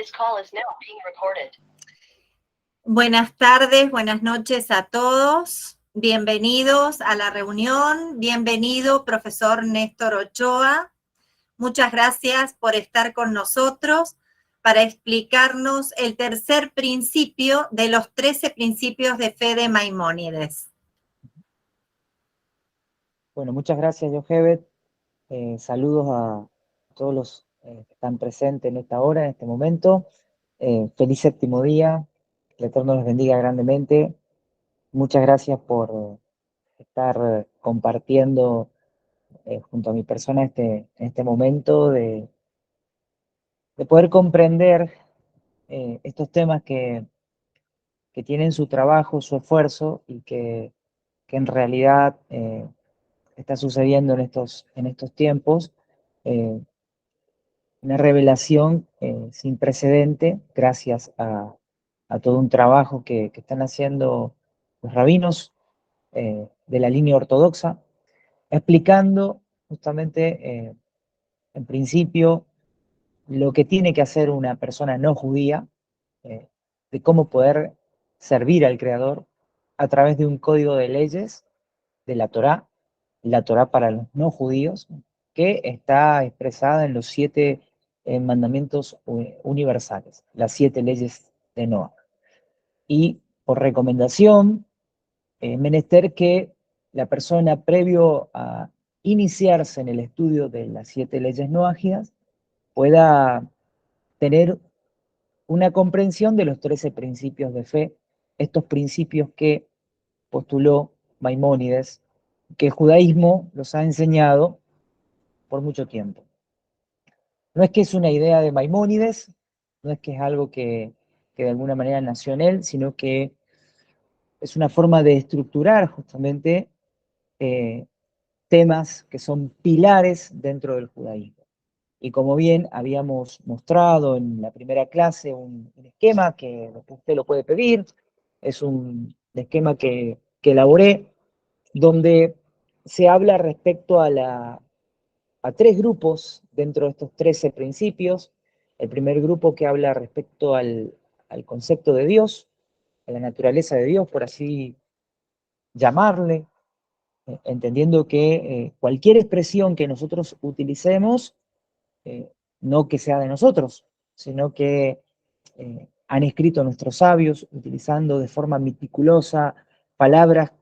This call is now being recorded. Buenas tardes, buenas noches a todos. Bienvenidos a la reunión. Bienvenido, profesor Néstor Ochoa. Muchas gracias por estar con nosotros para explicarnos el tercer principio de los 13 principios de fe de Maimónides. Bueno, muchas gracias, Yochebed. Saludos a todos los que están presentes en esta hora, en este momento. Feliz séptimo día. Que el Eterno los bendiga grandemente. Muchas gracias por estar compartiendo junto a mi persona este momento de poder comprender estos temas que tienen su trabajo, su esfuerzo y que en realidad está sucediendo en estos tiempos. Una revelación sin precedente, gracias a todo un trabajo que están haciendo los rabinos de la línea ortodoxa, explicando justamente, en principio, lo que tiene que hacer una persona no judía, de cómo poder servir al Creador a través de un código de leyes de la Torá para los no judíos, que está expresada en los 7 mandamientos universales, las 7 leyes de Noah. Y por recomendación, menester que la persona, previo a iniciarse en el estudio de las 7 leyes noágidas, pueda tener una comprensión de los 13 principios de fe, estos principios que postuló Maimónides, que el judaísmo los ha enseñado por mucho tiempo. No es que es una idea de Maimónides, no es que es algo que de alguna manera nació en él, sino que es una forma de estructurar justamente temas que son pilares dentro del judaísmo. Y como bien habíamos mostrado en la primera clase, un esquema que usted lo puede pedir, es un esquema que elaboré, donde se habla respecto a 3 grupos dentro de estos 13 principios. El primer grupo que habla respecto al concepto de Dios, a la naturaleza de Dios, por así llamarle, entendiendo que cualquier expresión que nosotros utilicemos, no que sea de nosotros, sino que han escrito nuestros sabios utilizando de forma meticulosa palabras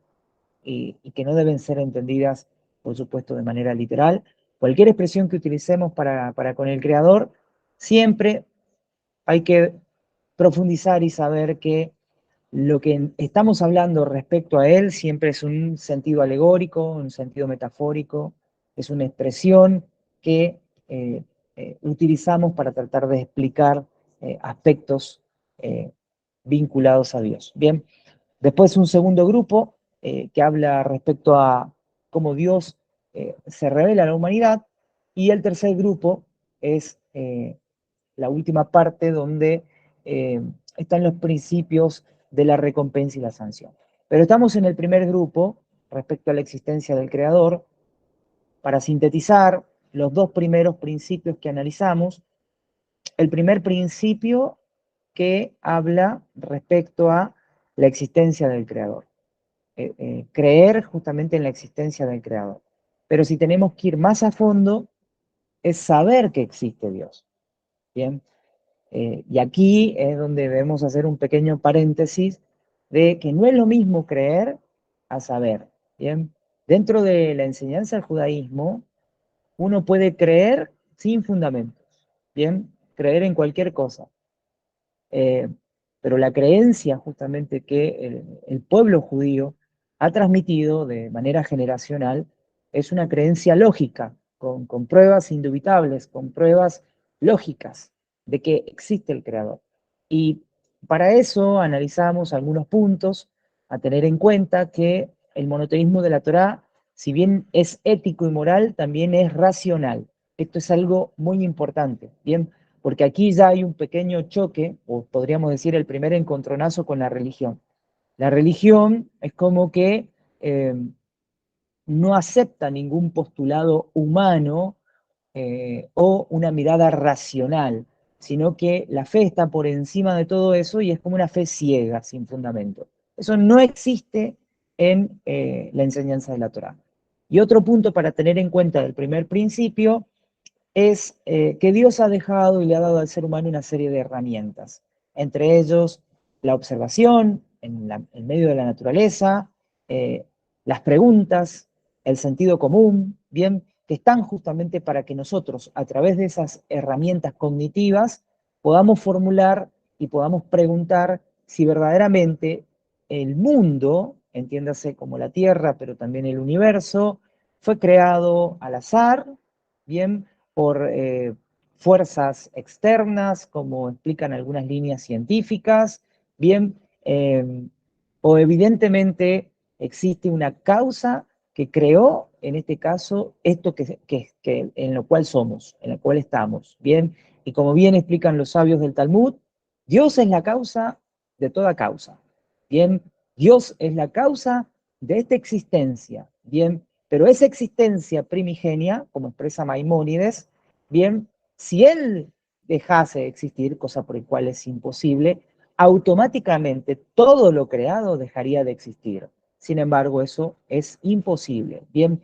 y que no deben ser entendidas, por supuesto, de manera literal. Cualquier expresión que utilicemos para con el Creador, siempre hay que profundizar y saber que lo que estamos hablando respecto a Él siempre es un sentido alegórico, un sentido metafórico, es una expresión que utilizamos para tratar de explicar aspectos vinculados a Dios. Bien, después un segundo grupo que habla respecto a cómo Dios se revela a la humanidad, y el tercer grupo es la última parte donde están los principios de la recompensa y la sanción. Pero estamos en el primer grupo respecto a la existencia del Creador. Para sintetizar los 2 primeros principios que analizamos, el primer principio que habla respecto a la existencia del Creador. Creer justamente en la existencia del Creador. Pero si tenemos que ir más a fondo, es saber que existe Dios. Bien, y aquí es donde debemos hacer un pequeño paréntesis de que no es lo mismo creer a saber. Bien, dentro de la enseñanza del judaísmo, uno puede creer sin fundamentos. Bien, creer en cualquier cosa. Pero la creencia justamente que el pueblo judío ha transmitido de manera generacional es una creencia lógica, con pruebas indubitables, con pruebas lógicas de que existe el Creador. Y para eso analizamos algunos puntos a tener en cuenta, que el monoteísmo de la Torá, si bien es ético y moral, también es racional. Esto es algo muy importante, ¿bien? Porque aquí ya hay un pequeño choque, o podríamos decir el primer encontronazo con la religión. La religión es como que no acepta ningún postulado humano o una mirada racional, sino que la fe está por encima de todo eso y es como una fe ciega, sin fundamento. Eso no existe en la enseñanza de la Torá. Y otro punto para tener en cuenta del primer principio es que Dios ha dejado y le ha dado al ser humano una serie de herramientas, entre ellos la observación en medio de la naturaleza, eh, las preguntas, el sentido común, bien, que están justamente para que nosotros, a través de esas herramientas cognitivas, podamos formular y podamos preguntar si verdaderamente el mundo, entiéndase como la Tierra, pero también el universo, fue creado al azar, bien, por fuerzas externas, como explican algunas líneas científicas, bien, o evidentemente existe una causa que creó, en este caso, esto que en lo cual somos, en lo cual estamos, bien, y como bien explican los sabios del Talmud, Dios es la causa de toda causa, bien, Dios es la causa de esta existencia, bien, pero esa existencia primigenia, como expresa Maimónides, bien, si él dejase de existir, cosa por la cual es imposible, automáticamente todo lo creado dejaría de existir. Sin embargo, eso es imposible, bien.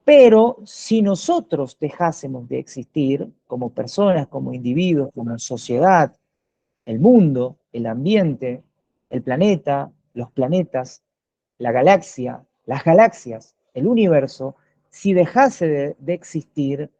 Pero si nosotros dejásemos de existir como personas, como individuos, como sociedad, el mundo, el ambiente, el planeta, los planetas, la galaxia, las galaxias, el universo, si dejase de existir,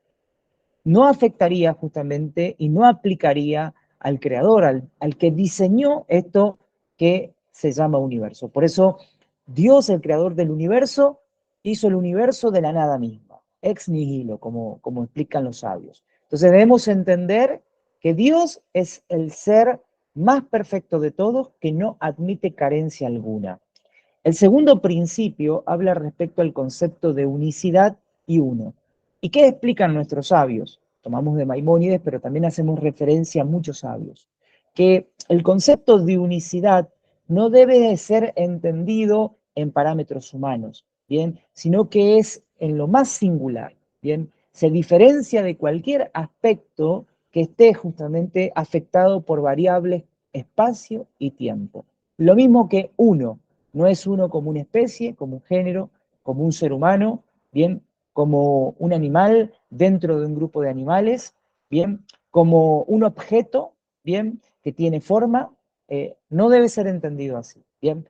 no afectaría justamente y no aplicaría al creador, al que diseñó esto que se llama universo. Por eso, Dios, el creador del universo, hizo el universo de la nada misma, ex nihilo, como explican los sabios. Entonces debemos entender que Dios es el ser más perfecto de todos, que no admite carencia alguna. El segundo principio habla respecto al concepto de unicidad y uno. ¿Y qué explican nuestros sabios? Tomamos de Maimónides, pero también hacemos referencia a muchos sabios. Que el concepto de unicidad no debe de ser entendido en parámetros humanos, ¿bien? Sino que es en lo más singular, ¿bien? Se diferencia de cualquier aspecto que esté justamente afectado por variables espacio y tiempo. Lo mismo que uno, no es uno como una especie, como un género, como un ser humano, bien, como un animal dentro de un grupo de animales, bien, como un objeto, bien, que tiene forma, no debe ser entendido así, bien.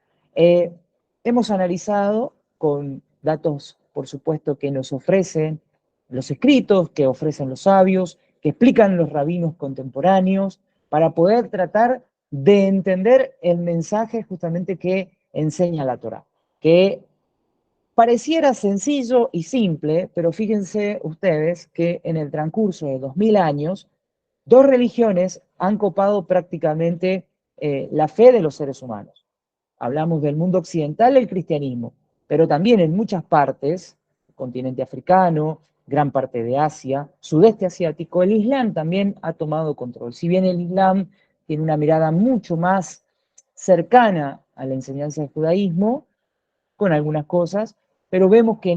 Hemos analizado con datos, por supuesto, que nos ofrecen los escritos, que ofrecen los sabios, que explican los rabinos contemporáneos, para poder tratar de entender el mensaje justamente que enseña la Torá, que pareciera sencillo y simple, pero fíjense ustedes que en el transcurso de 2000 años, dos religiones han copado prácticamente la fe de los seres humanos. Hablamos del mundo occidental, el cristianismo, pero también en muchas partes, el continente africano, gran parte de Asia, sudeste asiático, el Islam también ha tomado control. Si bien el Islam tiene una mirada mucho más cercana a la enseñanza del judaísmo, con algunas cosas, pero vemos que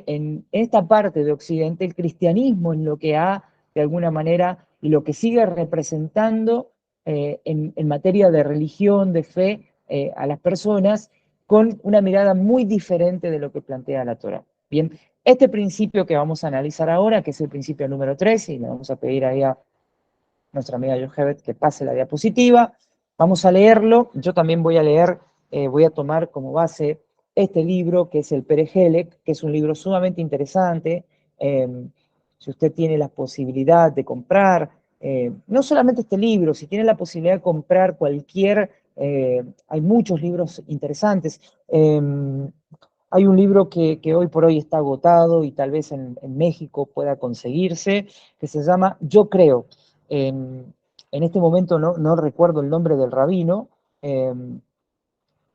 en esta parte de Occidente el cristianismo es lo que ha, de alguna manera, y lo que sigue representando en materia de religión, de fe, a las personas, con una mirada muy diferente de lo que plantea la Torah. Bien, este principio que vamos a analizar ahora, que es el principio número 3, y le vamos a pedir ahí a nuestra amiga Yochebet que pase la diapositiva, vamos a leerlo, yo también voy a leer, voy a tomar como base este libro que es el Perejelec, que es un libro sumamente interesante. Si usted tiene la posibilidad de comprar, no solamente este libro, si tiene la posibilidad de comprar cualquier, hay muchos libros interesantes. Hay un libro que hoy por hoy está agotado y tal vez en México pueda conseguirse, que se llama Yo Creo. En este momento no recuerdo el nombre del rabino, eh,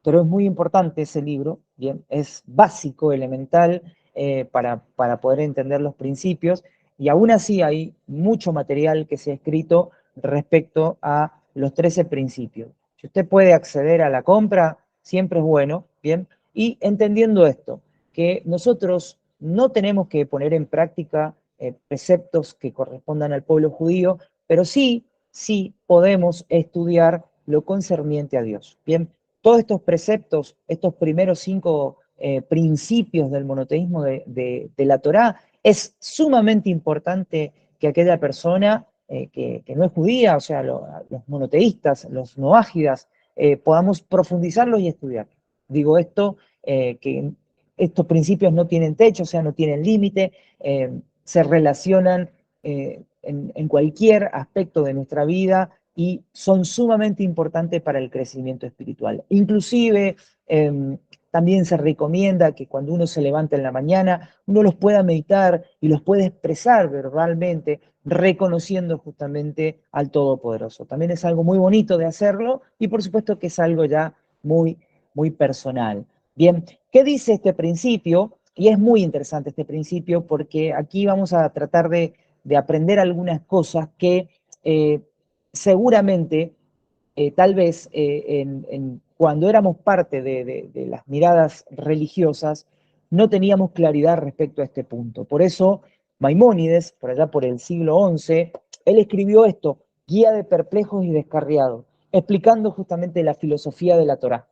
pero es muy importante ese libro, bien, es básico, elemental, para poder entender los principios, y aún así hay mucho material que se ha escrito respecto a los 13 principios. Si usted puede acceder a la compra, siempre es bueno, bien, y entendiendo esto, que nosotros no tenemos que poner en práctica preceptos que correspondan al pueblo judío, pero sí sí podemos estudiar lo concerniente a Dios. Bien, todos estos preceptos, estos primeros 5 principios del monoteísmo de la Torá, es sumamente importante que aquella persona que no es judía, o sea, los monoteístas, los noágidas, podamos profundizarlos y estudiar. Digo esto, que estos principios no tienen techo, o sea, no tienen límite, se relacionan en cualquier aspecto de nuestra vida y son sumamente importantes para el crecimiento espiritual. Inclusive, también se recomienda que cuando uno se levanta en la mañana, uno los pueda meditar y los pueda expresar verbalmente, reconociendo justamente al Todopoderoso. También es algo muy bonito de hacerlo y por supuesto que es algo ya muy, muy personal. Bien, ¿qué dice este principio? Y es muy interesante este principio porque aquí vamos a tratar de aprender algunas cosas que seguramente, tal vez cuando éramos parte de las miradas religiosas, no teníamos claridad respecto a este punto. Por eso, Maimónides, por allá por el siglo XI, él escribió esto, Guía de Perplejos y Descarriados, explicando justamente la filosofía de la Torá,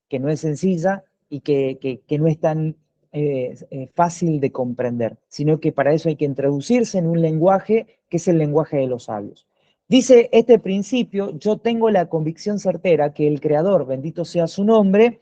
que no es sencilla y que no es tan fácil de comprender, sino que para eso hay que introducirse en un lenguaje que es el lenguaje de los sabios. Dice este principio: yo tengo la convicción certera que el Creador, bendito sea su nombre,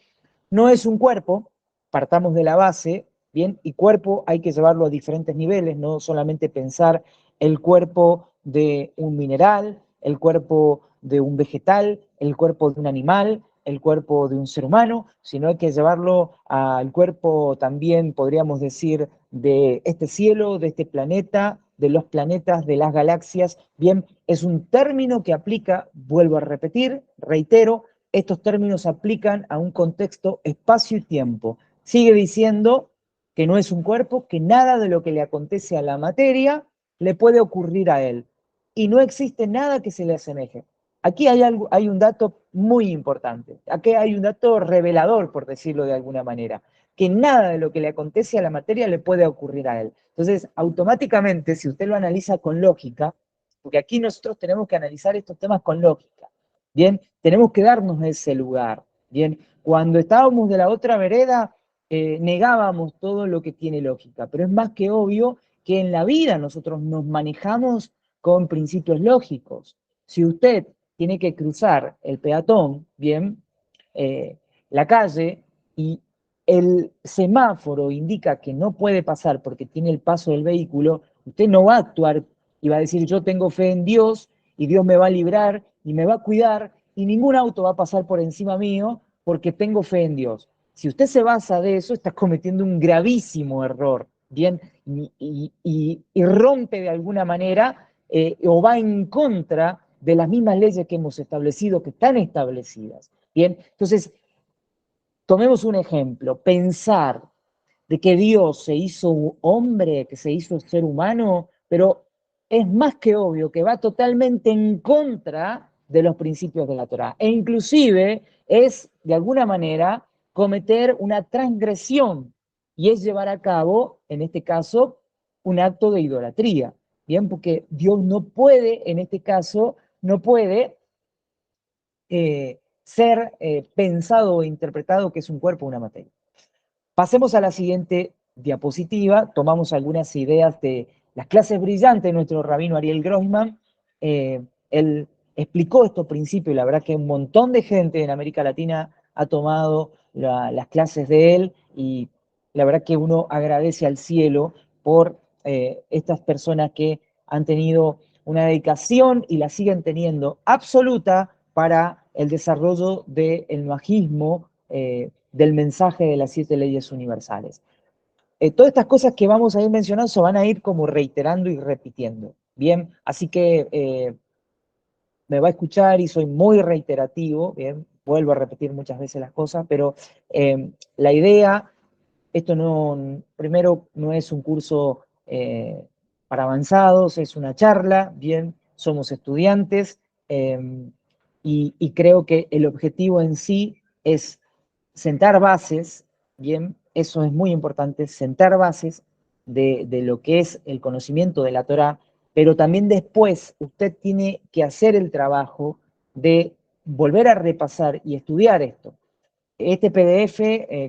no es un cuerpo, partamos de la base, bien, y cuerpo hay que llevarlo a diferentes niveles, no solamente pensar el cuerpo de un mineral, el cuerpo de un vegetal, el cuerpo de un animal, el cuerpo de un ser humano, sino hay que llevarlo al cuerpo también, podríamos decir, de este cielo, de este planeta, de los planetas, de las galaxias. Bien, es un término que aplica, vuelvo a repetir, reitero, estos términos aplican a un contexto espacio y tiempo. Sigue diciendo que no es un cuerpo, que nada de lo que le acontece a la materia le puede ocurrir a él. Y no existe nada que se le asemeje. Aquí hay un dato muy importante, aquí hay un dato revelador, por decirlo de alguna manera, que nada de lo que le acontece a la materia le puede ocurrir a él. Entonces, automáticamente, si usted lo analiza con lógica, porque aquí nosotros tenemos que analizar estos temas con lógica, bien, tenemos que darnos ese lugar, bien, cuando estábamos de la otra vereda, negábamos todo lo que tiene lógica, pero es más que obvio que en la vida nosotros nos manejamos con principios lógicos. Si usted tiene que cruzar el peatón, bien, la calle, y el semáforo indica que no puede pasar porque tiene el paso del vehículo, usted no va a actuar y va a decir: yo tengo fe en Dios y Dios me va a librar y me va a cuidar y ningún auto va a pasar por encima mío porque tengo fe en Dios. Si usted se basa de eso, está cometiendo un gravísimo error, bien, y rompe de alguna manera o va en contra de las mismas leyes que hemos establecido, que están establecidas. Bien, entonces, tomemos un ejemplo: pensar de que Dios se hizo hombre, que se hizo ser humano, pero es más que obvio que va totalmente en contra de los principios de la Torá. E inclusive es, de alguna manera, cometer una transgresión y es llevar a cabo, en este caso, un acto de idolatría. Bien, porque Dios no puede, en este caso, no puede ser pensado o interpretado que es un cuerpo o una materia. Pasemos a la siguiente diapositiva. Tomamos algunas ideas de las clases brillantes de nuestro rabino Ariel Grossman. Él explicó estos principios y la verdad que un montón de gente en América Latina ha tomado las clases de él y la verdad que uno agradece al cielo por estas personas que han tenido una dedicación y la siguen teniendo absoluta para el desarrollo del noajismo, del mensaje de las 7 leyes universales. Todas estas cosas que vamos a ir mencionando se van a ir como reiterando y repitiendo. Bien, así que me va a escuchar y soy muy reiterativo, bien, vuelvo a repetir muchas veces las cosas, pero la idea, esto no, primero no es un curso para avanzados, es una charla, bien, somos estudiantes y creo que el objetivo en sí es sentar bases, bien, eso es muy importante, sentar bases de lo que es el conocimiento de la Torá pero también después usted tiene que hacer el trabajo de volver a repasar y estudiar esto. Este PDF,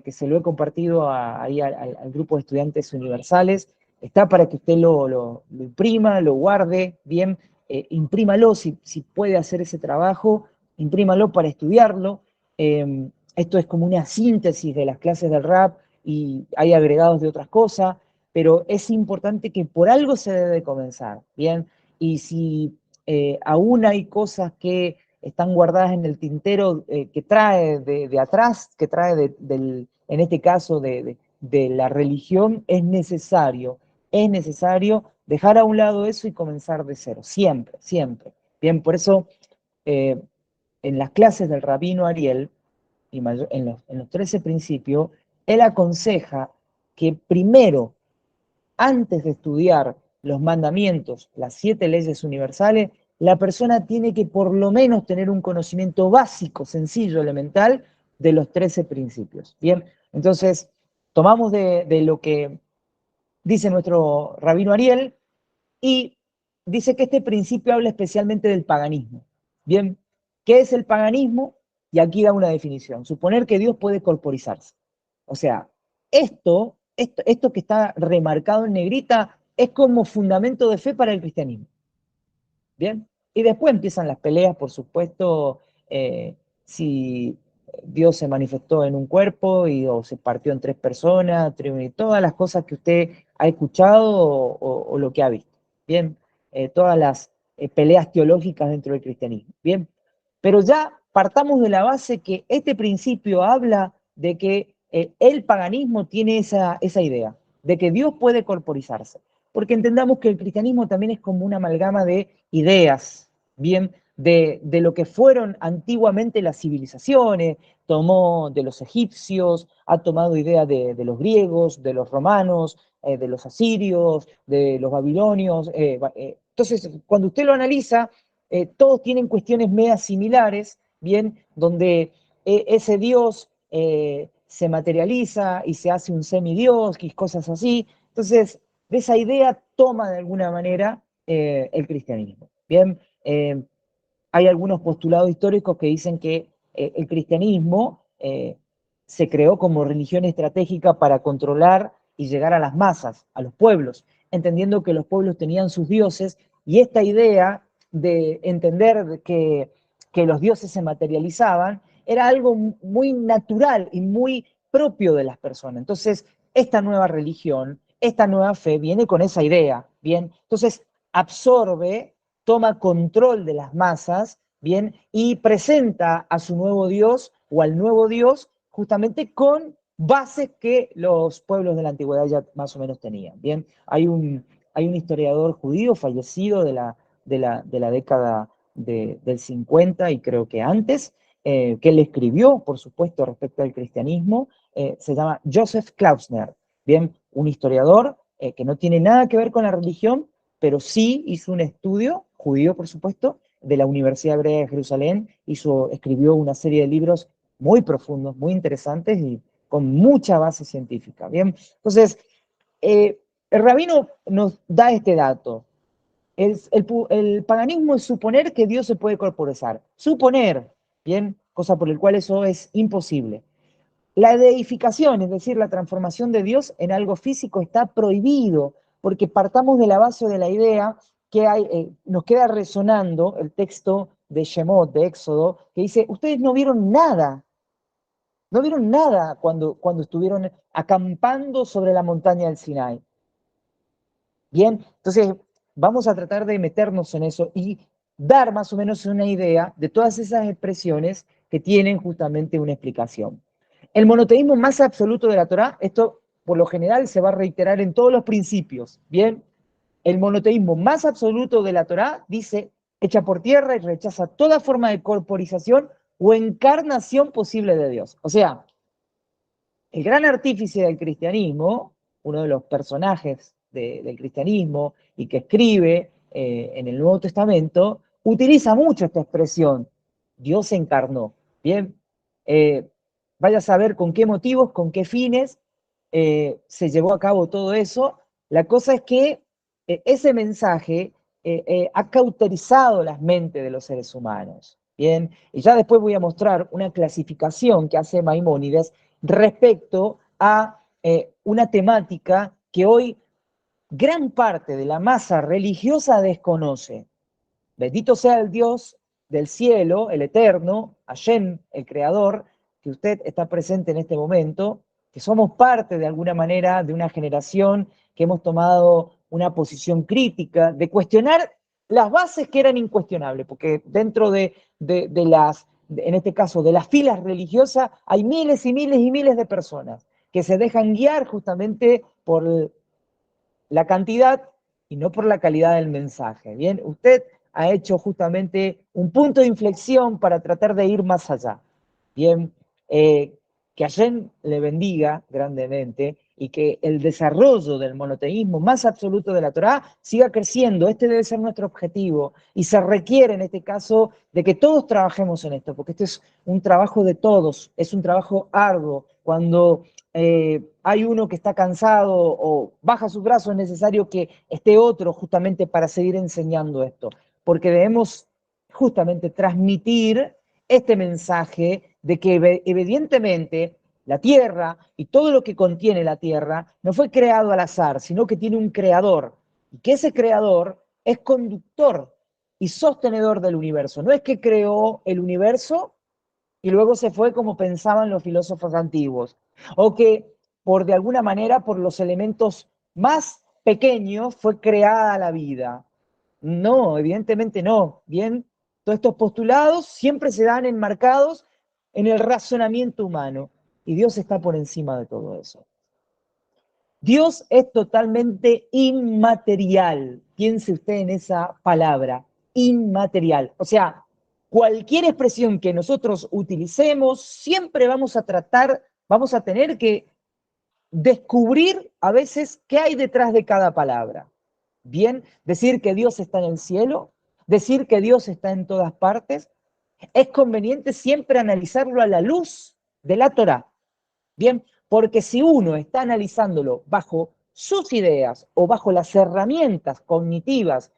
que se lo he compartido ahí al grupo de estudiantes universales, está para que usted lo imprima, lo guarde bien, imprímalo si puede hacer ese trabajo, imprímalo para estudiarlo. Esto es como una síntesis de las clases del rap y hay agregados de otras cosas, pero es importante que por algo se debe comenzar, ¿bien? Y si aún hay cosas que están guardadas en el tintero que trae de atrás, que trae en este caso de la religión, es necesario dejar a un lado eso y comenzar de cero, siempre, siempre. Bien, por eso eh, en las clases del rabino Ariel, en los 13 principios, él aconseja que primero, antes de estudiar los mandamientos, las 7 leyes universales, la persona tiene que por lo menos tener un conocimiento básico, sencillo, elemental, de los 13 principios. Bien, entonces tomamos de lo que dice nuestro rabino Ariel y dice que este principio habla especialmente del paganismo. Bien, ¿qué es el paganismo? Y aquí da una definición: suponer que Dios puede corporizarse. O sea, esto que está remarcado en negrita es como fundamento de fe para el cristianismo. Bien, y después empiezan las peleas, por supuesto, si Dios se manifestó en un cuerpo o se partió en 3 personas, todas las cosas que usted ha escuchado o lo que ha visto. Bien, todas las peleas teológicas dentro del cristianismo. Bien, pero ya partamos de la base que este principio habla de que el paganismo tiene esa idea, de que Dios puede corporizarse. Porque entendamos que el cristianismo también es como una amalgama de ideas, bien, de lo que fueron antiguamente las civilizaciones, tomó de los egipcios, ha tomado ideas de los griegos, de los romanos, de los asirios, de los babilonios. Entonces, cuando usted lo analiza, todos tienen cuestiones medias similares, bien, donde ese Dios se materializa y se hace un semidios y cosas así. Entonces, de esa idea toma de alguna manera el cristianismo. Bien, hay algunos postulados históricos que dicen que el cristianismo se creó como religión estratégica para controlar y llegar a las masas, a los pueblos, entendiendo que los pueblos tenían sus dioses, y esta idea de entender que los dioses se materializaban era algo muy natural y muy propio de las personas. Entonces, esta nueva religión, esta nueva fe viene con esa idea, ¿bien? Entonces, absorbe, toma control de las masas, ¿bien? Y presenta a su nuevo Dios o al nuevo Dios justamente con bases que los pueblos de la antigüedad ya más o menos tenían, ¿bien? Hay un historiador judío fallecido de la década del 50 y creo que antes, que él escribió, por supuesto, respecto al cristianismo, se llama Joseph Klausner, ¿bien? Un historiador que no tiene nada que ver con la religión, pero sí hizo un estudio, judío por supuesto, de la Universidad Hebrea de Jerusalén, escribió una serie de libros muy profundos, muy interesantes y con mucha base científica. Bien, entonces, el rabino nos da este dato. El paganismo es suponer que Dios se puede corporizar. Suponer, bien, cosa por la cual eso es imposible. La deificación, es decir, la transformación de Dios en algo físico, está prohibido, porque partamos de la base de la idea que nos queda resonando el texto de Shemot, de Éxodo, que dice: ustedes no vieron nada cuando estuvieron acampando sobre la montaña del Sinai. Bien, entonces vamos a tratar de meternos en eso y dar más o menos una idea de todas esas expresiones que tienen justamente una explicación. El monoteísmo más absoluto de la Torá, esto por lo general se va a reiterar en todos los principios, ¿bien? El monoteísmo más absoluto de la Torá dice: echa por tierra y rechaza toda forma de corporización o encarnación posible de Dios. O sea, el gran artífice del cristianismo, uno de los personajes del cristianismo y que escribe en el Nuevo Testamento, utiliza mucho esta expresión: Dios se encarnó. Bien, eh, vaya a saber con qué motivos, con qué fines se llevó a cabo todo eso. La cosa es que ese mensaje ha cauterizado las mentes de los seres humanos. Bien, y ya después voy a mostrar una clasificación que hace Maimónides respecto a una temática que hoy gran parte de la masa religiosa desconoce. Bendito sea el Dios del cielo, el eterno, Hashem, el creador, que usted está presente en este momento, que somos parte de alguna manera de una generación que hemos tomado una posición crítica de cuestionar las bases que eran incuestionables, porque dentro de las, en este caso, de las filas religiosas, hay miles y miles y miles de personas que se dejan guiar justamente por la cantidad y no por la calidad del mensaje. Bien, usted ha hecho justamente un punto de inflexión para tratar de ir más allá. Bien, que Hashem le bendiga grandemente y que el desarrollo del monoteísmo más absoluto de la Torá siga creciendo. Este debe ser nuestro objetivo y se requiere en este caso de que todos trabajemos en esto, porque este es un trabajo de todos, es un trabajo arduo. Cuando hay uno que está cansado o baja sus brazos, es necesario que esté otro justamente para seguir enseñando esto, porque debemos justamente transmitir este mensaje de que evidentemente la tierra y todo lo que contiene la tierra no fue creado al azar, sino que tiene un creador, y que ese creador es conductor y sostenedor del universo. No es que creó el universo y luego se fue como pensaban los filósofos antiguos, o que por de alguna manera, por los elementos más pequeños, fue creada la vida. No, evidentemente no. Bien, todos estos postulados siempre se dan enmarcados en el razonamiento humano, y Dios está por encima de todo eso. Dios es totalmente inmaterial. Piense usted en esa palabra, inmaterial. O sea, cualquier expresión que nosotros utilicemos, siempre vamos a tratar, vamos a tener que descubrir a veces qué hay detrás de cada palabra. Bien, decir que Dios está en el cielo, decir que Dios está en todas partes, es conveniente siempre analizarlo a la luz de la Torá. Bien, porque si uno está analizándolo bajo sus ideas o bajo las herramientas cognitivas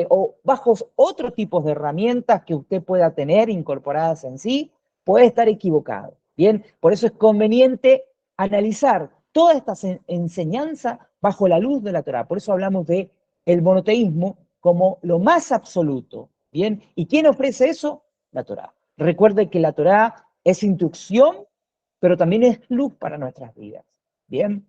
o bajo otros tipos de herramientas que usted pueda tener incorporadas en sí, puede estar equivocado. Bien, por eso es conveniente analizar toda esta enseñanza bajo la luz de la Torá. Por eso hablamos de el monoteísmo como lo más absoluto. Bien, ¿y quién ofrece eso? La Torá. Recuerde que la Torá es instrucción, pero también es luz para nuestras vidas. Bien,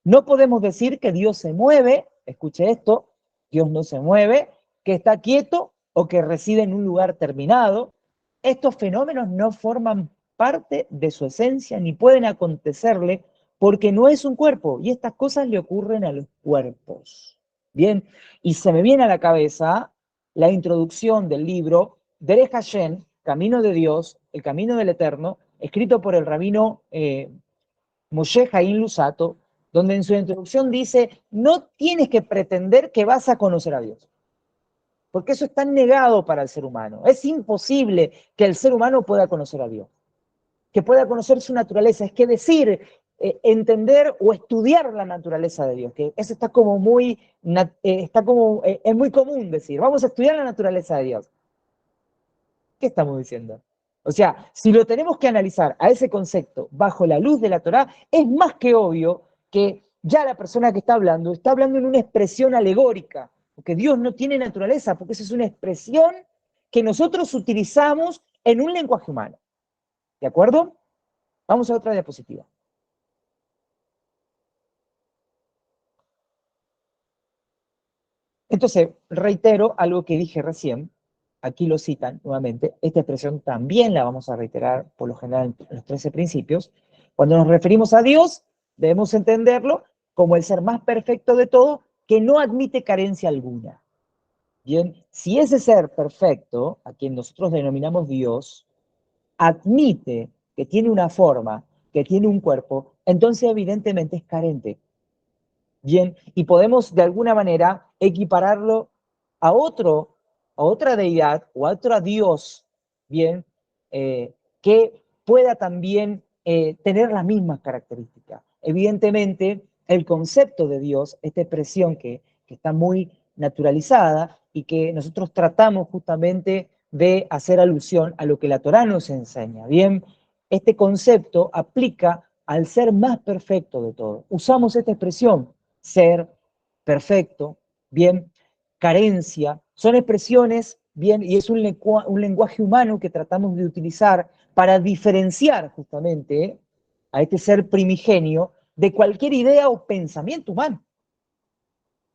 no podemos decir que Dios se mueve, escuche esto, Dios no se mueve, que está quieto o que reside en un lugar terminado. Estos fenómenos no forman parte de su esencia ni pueden acontecerle porque no es un cuerpo y estas cosas le ocurren a los cuerpos. Bien, y se me viene a la cabeza la introducción del libro Derech Hashem, Camino de Dios, el Camino del Eterno, escrito por el rabino Moshe Haim Luzzatto, donde en su introducción dice, no tienes que pretender que vas a conocer a Dios, porque eso está negado para el ser humano. Es imposible que el ser humano pueda conocer a Dios, que pueda conocer su naturaleza, es que decir, entender o estudiar la naturaleza de Dios, que eso está como muy, es muy común decir, vamos a estudiar la naturaleza de Dios. ¿Qué estamos diciendo? O sea, si lo tenemos que analizar a ese concepto bajo la luz de la Torá, es más que obvio que ya la persona que está hablando en una expresión alegórica, porque Dios no tiene naturaleza, porque esa es una expresión que nosotros utilizamos en un lenguaje humano. ¿De acuerdo? Vamos a otra diapositiva. Entonces, reitero algo que dije recién, aquí lo citan nuevamente, esta expresión también la vamos a reiterar por lo general en los 13 principios. Cuando nos referimos a Dios, debemos entenderlo como el ser más perfecto de todo, que no admite carencia alguna. Bien, si ese ser perfecto, a quien nosotros denominamos Dios, admite que tiene una forma, que tiene un cuerpo, entonces evidentemente es carente. Bien, y podemos de alguna manera equipararlo a otra deidad o a otro Dios, bien, que pueda también tener las mismas características. Evidentemente, el concepto de Dios, esta expresión que está muy naturalizada y que nosotros tratamos justamente de hacer alusión a lo que la Torá nos enseña. Bien, este concepto aplica al ser más perfecto de todo. Usamos esta expresión, ser perfecto, bien, carencia, son expresiones, bien, y es un lenguaje humano que tratamos de utilizar para diferenciar justamente a este ser primigenio de cualquier idea o pensamiento humano.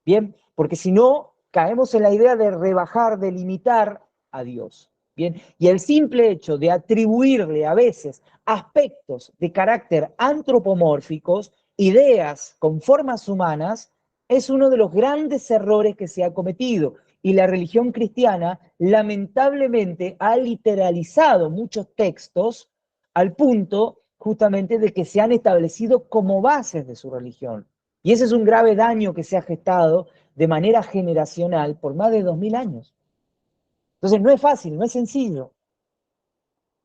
Bien, porque si no, caemos en la idea de rebajar, de limitar a Dios. Bien, y el simple hecho de atribuirle a veces aspectos de carácter antropomórficos, ideas con formas humanas, es uno de los grandes errores que se ha cometido. Y la religión cristiana lamentablemente ha literalizado muchos textos al punto justamente de que se han establecido como bases de su religión. Y ese es un grave daño que se ha gestado de manera generacional por más de 2000 años. Entonces no es fácil, no es sencillo,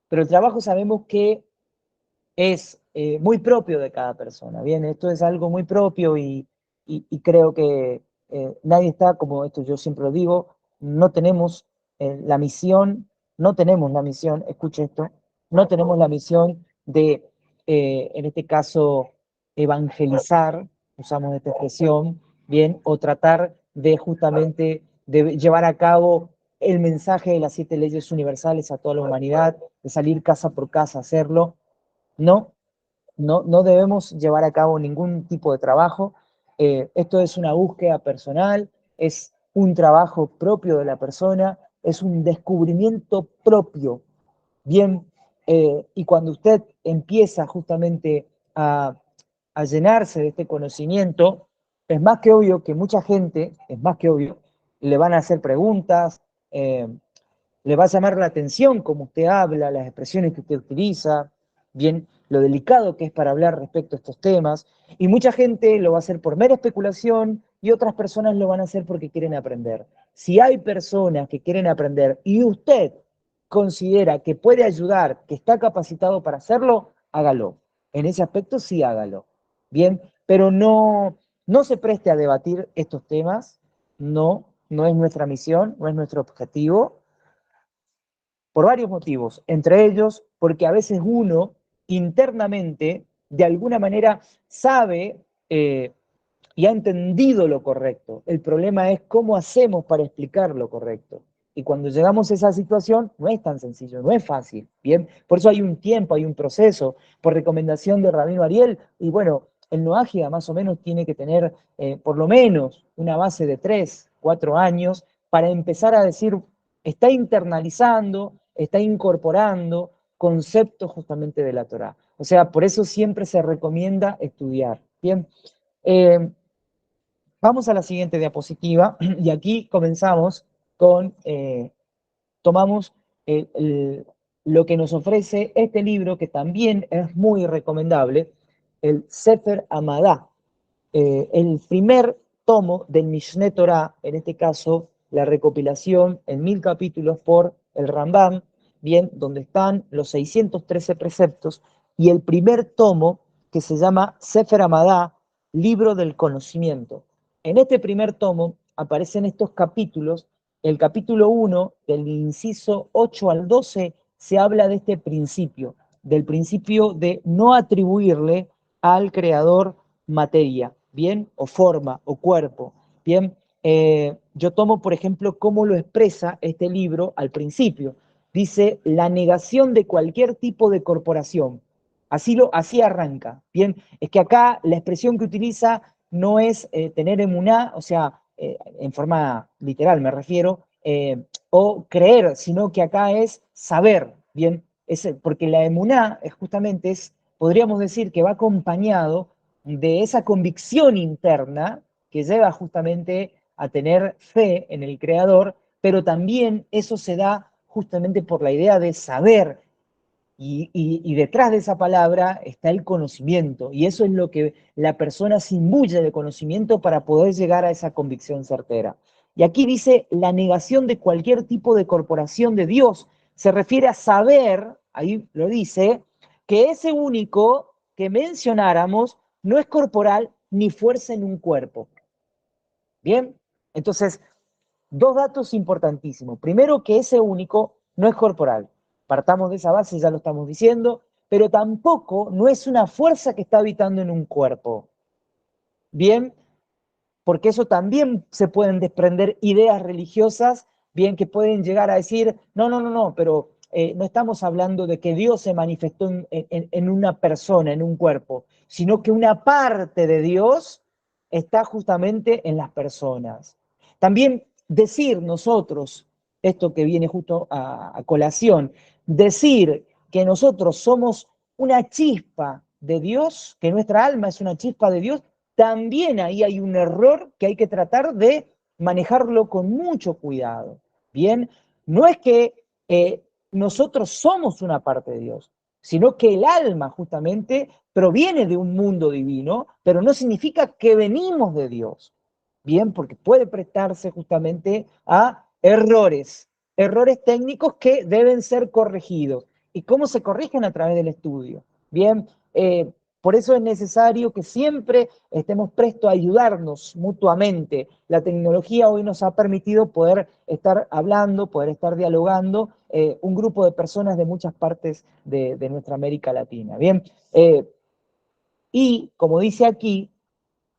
pero el trabajo sabemos que es muy propio de cada persona. Bien, esto es algo muy propio y creo que nadie está, como esto yo siempre lo digo, no tenemos la misión, no tenemos la misión, escuche esto, no tenemos la misión de, en este caso, evangelizar, usamos esta expresión, bien, o tratar de justamente de llevar a cabo el mensaje de las 7 leyes universales a toda la humanidad, de salir casa por casa a hacerlo. No, no debemos llevar a cabo ningún tipo de trabajo. Esto es una búsqueda personal, es un trabajo propio de la persona, es un descubrimiento propio. Bien, y cuando usted empieza justamente a llenarse de este conocimiento, es más que obvio que mucha gente, es más que obvio, le van a hacer preguntas, le va a llamar la atención cómo usted habla, las expresiones que usted utiliza, bien, lo delicado que es para hablar respecto a estos temas, y mucha gente lo va a hacer por mera especulación y otras personas lo van a hacer porque quieren aprender. Si hay personas que quieren aprender y usted considera que puede ayudar, que está capacitado para hacerlo, hágalo. En ese aspecto sí hágalo. Bien, pero no se preste a debatir estos temas, no es nuestra misión, no es nuestro objetivo, por varios motivos, entre ellos porque a veces uno internamente, de alguna manera, sabe y ha entendido lo correcto. El problema es cómo hacemos para explicar lo correcto. Y cuando llegamos a esa situación, no es tan sencillo, no es fácil, ¿bien? Por eso hay un tiempo, hay un proceso, por recomendación de Rabino Ariel, y bueno, el Noágida más o menos tiene que tener por lo menos una base de 3, 4 años para empezar a decir, está internalizando, está incorporando conceptos justamente de la Torá. O sea, por eso siempre se recomienda estudiar, ¿bien? Eh, Vamos a la siguiente diapositiva y aquí comenzamos con, tomamos lo que nos ofrece este libro que también es muy recomendable, el Sefer Amadá, el primer tomo del Mishneh Torah, en este caso la recopilación en 1000 capítulos por el Rambam, bien, donde están los 613 preceptos, y el primer tomo que se llama Sefer Amadá, libro del conocimiento. En este primer tomo aparecen estos capítulos. El capítulo 1, del inciso 8 al 12, se habla de este principio, del principio de no atribuirle al creador materia, ¿bien? O forma, o cuerpo, ¿bien? Yo tomo, por ejemplo, cómo lo expresa este libro al principio. Dice, la negación de cualquier tipo de corporación. Así arranca, ¿bien? Es que acá la expresión que utiliza no es tener emuná, o sea, en forma literal me refiero, o creer, sino que acá es saber, ¿bien? Porque la emuná justamente podríamos decir que va acompañado de esa convicción interna que lleva justamente a tener fe en el Creador, pero también eso se da justamente por la idea de saber, y detrás de esa palabra está el conocimiento, y eso es lo que la persona se imbuye de conocimiento para poder llegar a esa convicción certera. Y aquí dice la negación de cualquier tipo de corporación de Dios. Se refiere a saber, ahí lo dice, que ese único que mencionáramos no es corporal ni fuerza en un cuerpo. Bien, Entonces, dos datos importantísimos. Primero, que ese único no es corporal. Partamos de esa base, ya lo estamos diciendo, pero tampoco no es una fuerza que está habitando en un cuerpo. Bien, porque eso también se pueden desprender ideas religiosas, bien que pueden llegar a decir, no, pero no estamos hablando de que Dios se manifestó en una persona, en un cuerpo, sino que una parte de Dios está justamente en las personas. También decir nosotros, esto que viene justo a colación, decir que nosotros somos una chispa de Dios, que nuestra alma es una chispa de Dios, también ahí hay un error que hay que tratar de manejarlo con mucho cuidado. Bien, no es que nosotros somos una parte de Dios, sino que el alma justamente proviene de un mundo divino, pero no significa que venimos de Dios. Bien, porque puede prestarse justamente a errores, errores técnicos que deben ser corregidos. ¿Y cómo se corrigen? A través del estudio. Bien, por eso es necesario que siempre estemos prestos a ayudarnos mutuamente. La tecnología hoy nos ha permitido poder estar hablando, poder estar dialogando, un grupo de personas de muchas partes de nuestra América Latina. Bien, y como dice aquí,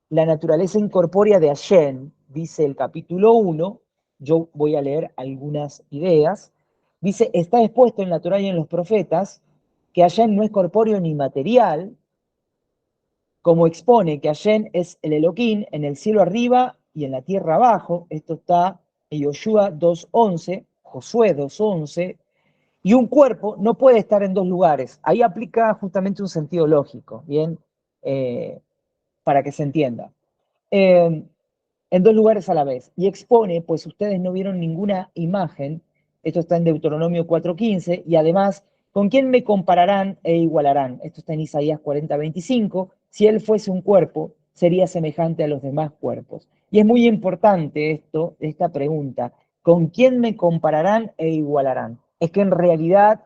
la naturaleza incorpórea de Hashem, dice el capítulo 1, yo voy a leer algunas ideas, dice, está expuesto en la Torá y en los profetas que Hashem no es corpóreo ni material, como expone que Hashem es el Elohim en el cielo arriba y en la tierra abajo. Esto está en Yoshua 2.11, Josué 2.11, y un cuerpo no puede estar en dos lugares. Ahí aplica justamente un sentido lógico, ¿bien? Para que se entienda. En dos lugares a la vez. Y expone, pues ustedes no vieron ninguna imagen, esto está en Deuteronomio 4.15, y además, ¿con quién me compararán e igualarán? Esto está en Isaías 40.25, si él fuese un cuerpo, sería semejante a los demás cuerpos. Y es muy importante esta pregunta, ¿con quién me compararán e igualarán? Es que en realidad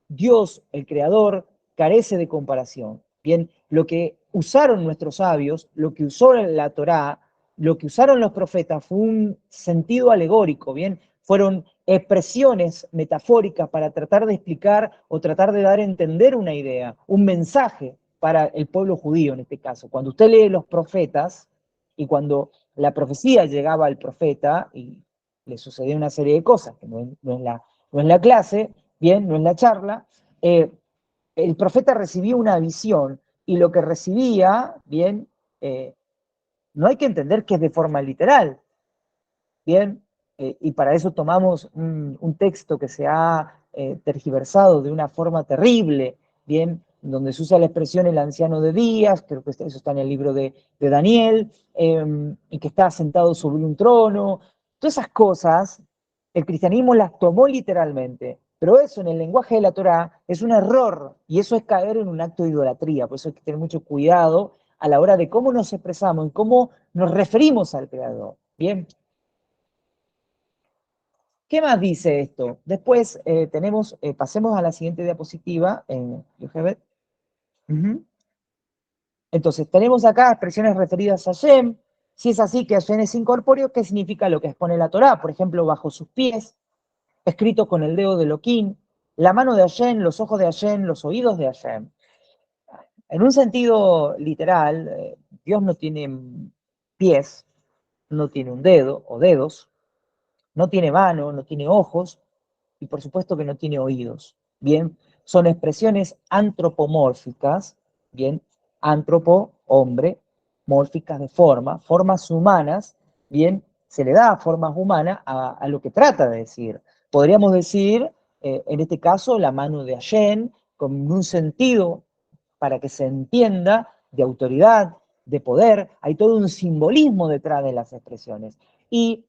Dios, el creador, carece de comparación. Bien, lo que usaron nuestros sabios, lo que usó la Torá, lo que usaron los profetas fue un sentido alegórico, bien, fueron expresiones metafóricas para tratar de explicar o tratar de dar a entender una idea, un mensaje para el pueblo judío en este caso. Cuando usted lee los profetas y cuando la profecía llegaba al profeta y le sucedía una serie de cosas, que no es la clase, bien, no es la charla, el profeta recibía una visión y lo que recibía, bien, no hay que entender que es de forma literal, bien, y para eso tomamos un texto que se ha tergiversado de una forma terrible, bien, donde se usa la expresión el anciano de días, creo que eso está en el libro de Daniel, y que está sentado sobre un trono, todas esas cosas, el cristianismo las tomó literalmente, pero eso en el lenguaje de la Torá es un error, y eso es caer en un acto de idolatría, por eso hay que tener mucho cuidado a la hora de cómo nos expresamos y cómo nos referimos al Creador, bien. ¿Qué más dice esto? Después tenemos, pasemos a la siguiente diapositiva. Entonces, tenemos acá expresiones referidas a Hashem. Si es así que Hashem es incorpóreo, ¿qué significa lo que expone la Torá? Por ejemplo, bajo sus pies, escrito con el dedo de Elohim, la mano de Hashem, los ojos de Hashem, los oídos de Hashem. En un sentido literal, Dios no tiene pies, no tiene un dedo o dedos, no tiene mano, no tiene ojos, y por supuesto que no tiene oídos. Bien, son expresiones antropomórficas, bien, antropo, hombre, mórficas de forma, formas humanas, bien, se le da formas humanas a lo que trata de decir. Podríamos decir, en este caso, la mano de Hashem, con un sentido para que se entienda de autoridad, de poder, hay todo un simbolismo detrás de las expresiones. Y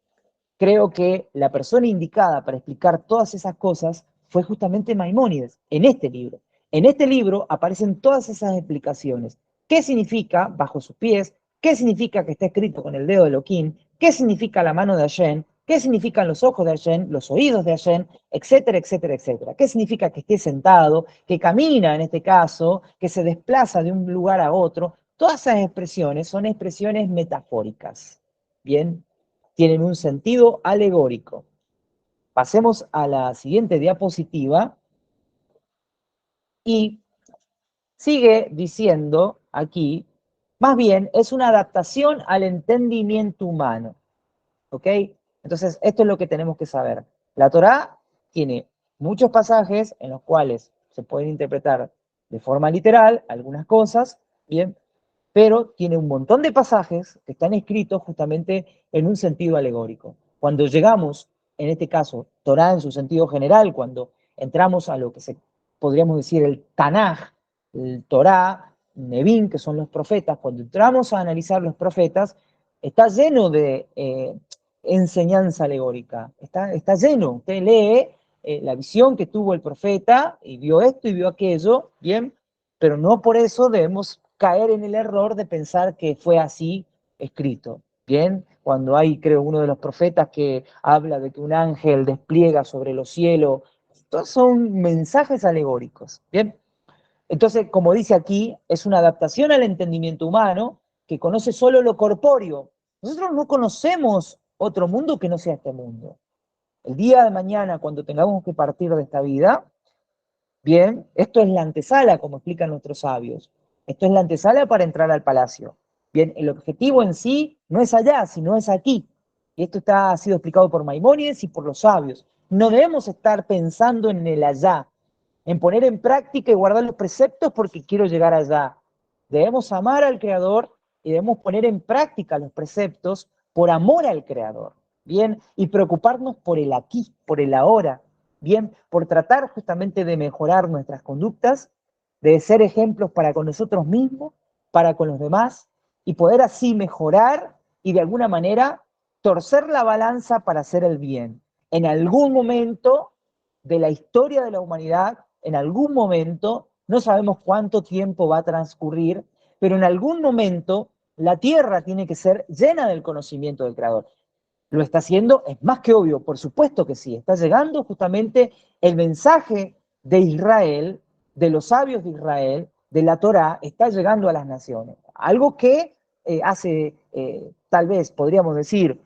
creo que la persona indicada para explicar todas esas cosas fue justamente Maimónides, en este libro. En este libro aparecen todas esas explicaciones. ¿Qué significa bajo sus pies? ¿Qué significa que está escrito con el dedo de Elohim? ¿Qué significa la mano de Hashem? ¿Qué significan los ojos de Hashem, los oídos de Hashem, etcétera, etcétera, etcétera? ¿Qué significa que esté sentado, que camina en este caso, que se desplaza de un lugar a otro? Todas esas expresiones son expresiones metafóricas. Bien, tienen un sentido alegórico. Pasemos a la siguiente diapositiva y sigue diciendo aquí, más bien es una adaptación al entendimiento humano. ¿Ok? Entonces, esto es lo que tenemos que saber. La Torá tiene muchos pasajes en los cuales se pueden interpretar de forma literal algunas cosas, ¿bien? Pero tiene un montón de pasajes que están escritos justamente en un sentido alegórico. Cuando llegamos, en este caso, Torá en su sentido general, cuando entramos a lo que podríamos decir el Tanaj, el Torá, Nevim, que son los profetas, cuando entramos a analizar los profetas, está lleno de enseñanza alegórica, está lleno. Usted lee la visión que tuvo el profeta y vio esto y vio aquello, ¿bien? Pero no por eso debemos caer en el error de pensar que fue así escrito, ¿bien? Cuando hay, creo, uno de los profetas que habla de que un ángel despliega sobre los cielos, todos son mensajes alegóricos, ¿bien? Entonces, como dice aquí, es una adaptación al entendimiento humano que conoce solo lo corpóreo. Nosotros no conocemos otro mundo que no sea este mundo. El día de mañana, cuando tengamos que partir de esta vida, bien, esto es la antesala, como explican nuestros sabios. Esto es la antesala para entrar al palacio. Bien, el objetivo en sí no es allá, sino es aquí. Y esto ha sido explicado por Maimónides y por los sabios. No debemos estar pensando en el allá, en poner en práctica y guardar los preceptos porque quiero llegar allá. Debemos amar al Creador y debemos poner en práctica los preceptos por amor al Creador, ¿bien? Y preocuparnos por el aquí, por el ahora, ¿bien? Por tratar justamente de mejorar nuestras conductas, de ser ejemplos para con nosotros mismos, para con los demás, y poder así mejorar y de alguna manera torcer la balanza para hacer el bien. En algún momento de la historia de la humanidad, en algún momento, no sabemos cuánto tiempo va a transcurrir, pero en algún momento la tierra tiene que ser llena del conocimiento del Creador. ¿Lo está haciendo? Es más que obvio, por supuesto que sí. Está llegando justamente el mensaje de Israel, de los sabios de Israel, de la Torá, está llegando a las naciones. Algo que hace, tal vez podríamos decir,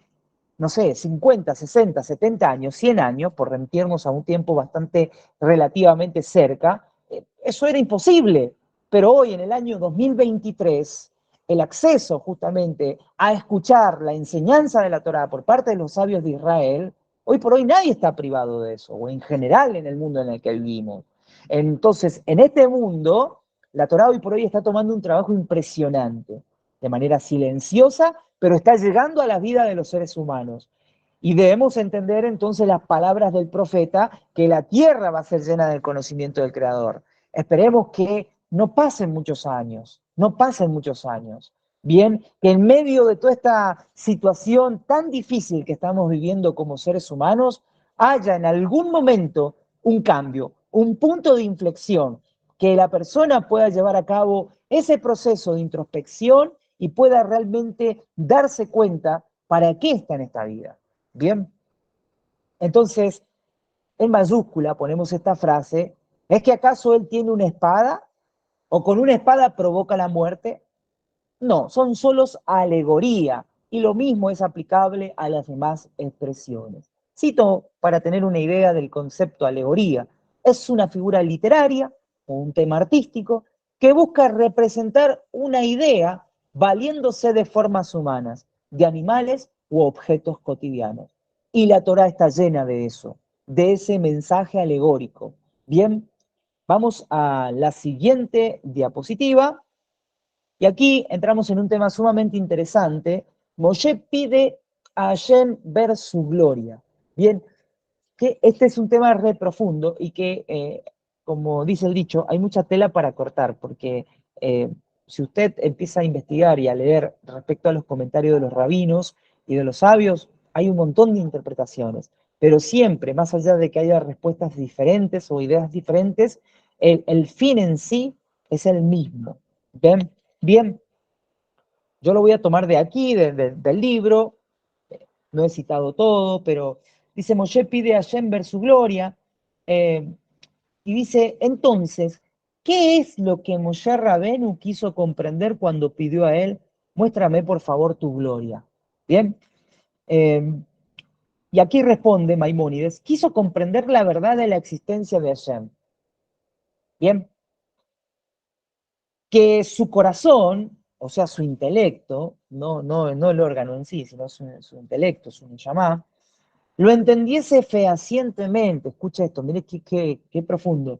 no sé, 50, 60, 70 años, 100 años, por remitirnos a un tiempo bastante relativamente cerca, eso era imposible. Pero hoy, en el año 2023, el acceso justamente a escuchar la enseñanza de la Torá por parte de los sabios de Israel, hoy por hoy nadie está privado de eso, o en general en el mundo en el que vivimos. Entonces, en este mundo, la Torá hoy por hoy está tomando un trabajo impresionante, de manera silenciosa, pero está llegando a la vida de los seres humanos. Y debemos entender entonces las palabras del profeta, que la tierra va a ser llena del conocimiento del Creador. Esperemos que no pasen muchos años, no pasen muchos años. Bien, que en medio de toda esta situación tan difícil que estamos viviendo como seres humanos, haya en algún momento un cambio, un punto de inflexión, que la persona pueda llevar a cabo ese proceso de introspección y pueda realmente darse cuenta para qué está en esta vida. Bien, entonces, en mayúscula ponemos esta frase, ¿es que acaso él tiene una espada? ¿O con una espada provoca la muerte? No, son solos alegoría, y lo mismo es aplicable a las demás expresiones. Cito para tener una idea del concepto alegoría. Es una figura literaria o un tema artístico que busca representar una idea valiéndose de formas humanas, de animales u objetos cotidianos. Y la Torá está llena de eso, de ese mensaje alegórico. Bien, vamos a la siguiente diapositiva. Y aquí entramos en un tema sumamente interesante. Moshe pide a Hashem ver su gloria. Bien, que este es un tema re profundo y que, como dice el dicho, hay mucha tela para cortar, porque si usted empieza a investigar y a leer respecto a los comentarios de los rabinos y de los sabios, hay un montón de interpretaciones, pero siempre, más allá de que haya respuestas diferentes o ideas diferentes, el fin en sí es el mismo. ¿Ven? Bien, yo lo voy a tomar de aquí, del libro, no he citado todo, pero dice, Moshe pide a Hashem ver su gloria, eh, y dice, entonces, ¿qué es lo que Moshe Rabenu quiso comprender cuando pidió a él, muéstrame por favor tu gloria? Bien, Y aquí responde Maimónides, quiso comprender la verdad de la existencia de Hashem. Bien, que su corazón, o sea, su intelecto, no el órgano en sí, sino su intelecto, su neshama, lo entendiese fehacientemente. Escucha esto, mire qué profundo.